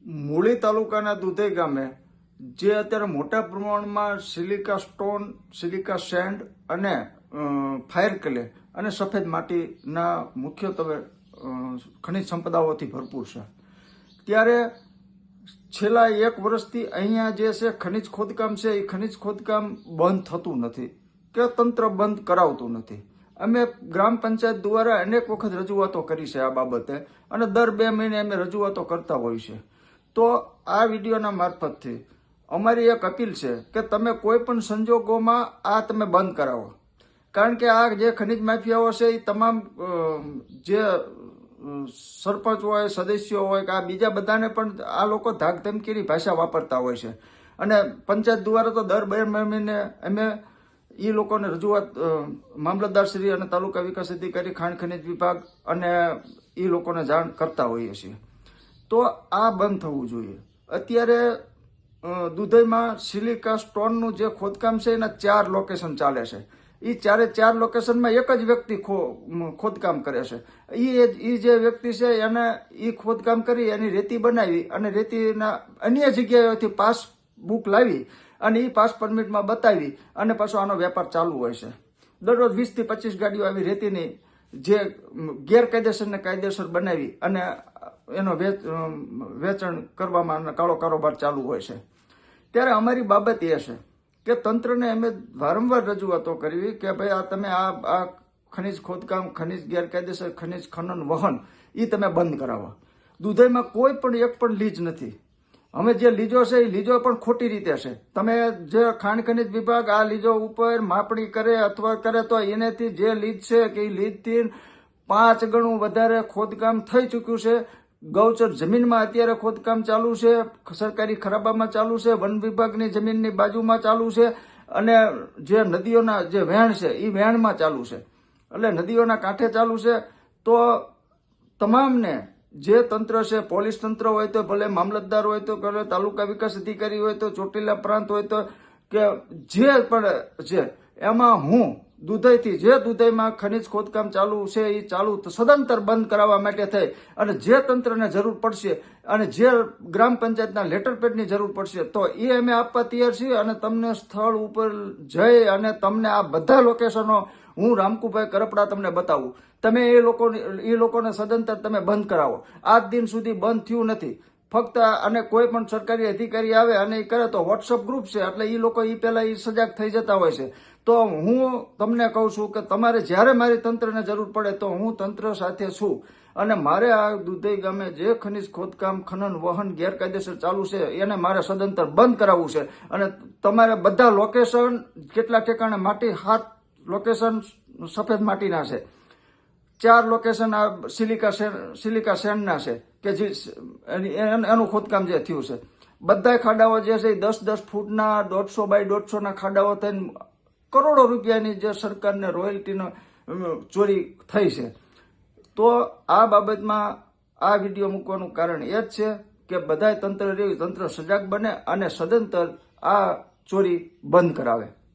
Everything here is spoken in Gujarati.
મૂળી તાલુકાના દુધઈ ગામે જે અત્યારે મોટા પ્રમાણમાં સિલિકા સ્ટોન, સિલિકા સેન્ડ અને ફાયર ક્લે અને સફેદ માટીના મુખ્યત્વે ખનિજ સંપદાઓથી ભરપૂર છે, ત્યારે છેલ્લા 1 વર્ષથી અહીંયા જે છે ખનિજ ખોદકામ છે એ ખનિજ ખોદકામ બંધ થતું નથી કે તંત્ર બંધ કરાવતું નથી. અમે ગ્રામ પંચાયત દ્વારા અનેક વખત રજૂઆતો કરી છે આ બાબતે અને દર 2 મહિને અમે રજૂઆતો કરતા હોય છે. તો આ વિડીયોના મારફતથી અમારી એક અપીલ છે કે તમે કોઈ પણ સંજોગોમાં આ તમે બંધ કરાવો, કારણ કે આ જે ખનિજ માફિયાઓ છે એ તમામ જે સરપંચ હોય, સદસ્યો હોય કે આ બીજા બધાને પણ આ લોકો ધાક ધમકીની ભાષા વાપરતા હોય છે અને પંચાયત દ્વારા તો દર 2 મહિને અમે એ લોકોને રજૂઆત મામલતદારશ્રી અને તાલુકા વિકાસ અધિકારી, ખાણ ખનિજ વિભાગ અને એ લોકોને જાણ કરતા હોઈએ છીએ. તો આ બંધ થવું જોઈએ. અત્યારે દુધઈમાં સિલિકા સ્ટોનનું જે ખોદકામ છે એના 4 લોકેશન ચાલે છે. એ 4 લોકેશનમાં એક જ વ્યક્તિ ખોદકામ કરે છે. એ જે વ્યક્તિ છે એને એ ખોદકામ કરી એની રેતી બનાવી અને રેતીના અન્ય જગ્યાએથી પાસ બુક લાવી અને એ પાસ પરમિટમાં બતાવી અને પાછો આનો વેપાર ચાલુ હોય છે. દરરોજ 20 થી 25 ગાડીઓ આવી રેતીની જે ગેરકાયદેસર ને કાયદેસર બનાવી અને એનો વેચાણ કરવામાં કાળો કારોબાર ચાલુ હોય છે. ત્યારે અમારી બાબત એ છે કે તંત્રને અમે વારંવાર રજૂઆતો કરવી કે ભાઈ આ તમે આ ખનિજ ખોદકામ, ખનિજ ગેરકાયદેસર ખનિજ ખનન વહન એ તમે બંધ કરાવો. દુધઈમાં કોઈ પણ એક પણ લીજ નથી. અમે જે લીજો છે એ લીજો પણ ખોટી રીતે છે. તમે જે ખાણ ખનિજ વિભાગ આ લીજો ઉપર માપણી કરે અથવા કરે તો એનેથી જે લીજ છે કે એ લીજથી 5 ગણું વધારે ખોદકામ થઈ ચૂક્યું છે. ગૌચર જમીનમાં અત્યારે ખોદકામ ચાલુ છે, સરકારી ખરાબામાં ચાલુ છે, વન વિભાગની જમીનની બાજુમાં ચાલુ છે અને જે નદીઓના જે વહેણ છે એ વહેણમાં ચાલુ છે, એટલે નદીઓના કાંઠે ચાલુ છે. તો તમામને જે તંત્ર છે, પોલીસ તંત્ર હોય તો ભલે, મામલતદાર હોય તો ભલે, તાલુકા વિકાસ અધિકારી હોય તો, ચોટીલા પ્રાંત હોય તો, કે જે પણ છે એમાં હું દુધઈથી જે દુધઈમાં ખનિજ ખોદકામ ચાલુ છે એ ચાલુ સદંતર બંધ કરાવવા માટે થઈ અને જે તંત્રને જરૂર પડશે અને જે ગ્રામ પંચાયતના લેટર પેડની જરૂર પડશે તો એ અમે આપવા તૈયાર છીએ અને તમને સ્થળ ઉપર જઈ અને તમને આ બધા લોકેશનો હું રામકુભાઈ કરપડા તમને બતાવું. તમે એ લોકોને સદંતર તમે બંધ કરાવો. આજ દિન સુધી બંધ થયું નથી. ફક્ત અને કોઈ પણ સરકારી અધિકારી આવે અને એ કરે તો વોટ્સઅપ ગ્રુપ છે એટલે એ લોકો એ પહેલા એ સજાગ થઈ જતા હોય છે. તો હું તમને કહું છું કે તમારે જ્યારે મારી તંત્રને જરૂર પડે તો હું તંત્ર સાથે છું અને મારે આ દુધઈ ગામે જે ખનિજ ખોદકામ, ખનન, વહન ગેરકાયદેસર ચાલુ છે એને મારે સદંતર બંધ કરાવવું છે. અને તમારે બધા લોકેશન કેટલા ઠેકાણે માટી 7 લોકેશન સફેદ માટીના છે, 4 લોકેશન આ સિલિકા સેન્ડના છે કે જે એનું ખોદકામ જે થયું છે. બધા ખાડાઓ જે છે એ 10-10 ફૂટના 150 બાય 150 ના ખાડાઓ થઈને કરોડો રૂપિયાની જે સરકારને રોયલ્ટીનો ચોરી થઈ છે. તો આ બાબતમાં આ વિડીયો મૂકવાનું કારણ એ જ છે કે બધાય તંત્ર સજાગ બને અને સદંતર આ ચોરી બંધ કરાવે.